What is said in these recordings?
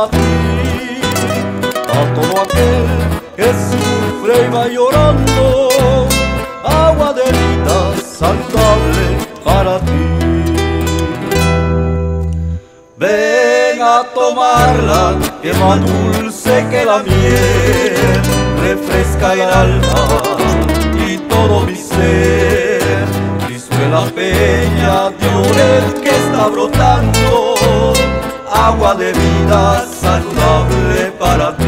para ti. A todo aquel que sufre y va llorando, agua de vida saludable para ti. Ven a tomarla, que más dulce que la miel, refresca el alma y todo mi ser. Cristo en la peña de Oreb que está brotando, agua de vida saludable para ti.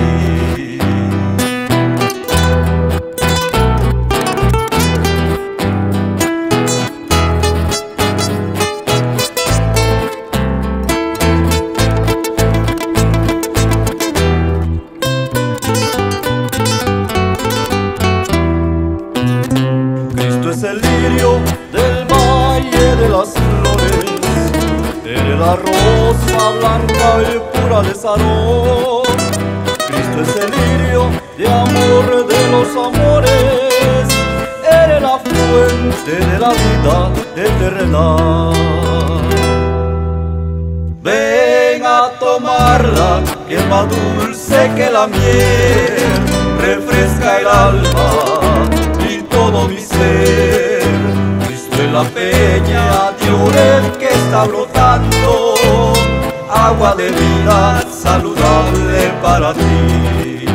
Cristo es el lirio del valle de las flores, eres la rosa blanca y pura de Sarón. Cristo es el lirio de amor de los amores, eres la fuente de la vida eterna. Ven a tomarla, que es más dulce que la miel, refresca el alma y todo mi ser. Cristo en la peña de Oreb que está brotando, agua de vida saludable para ti.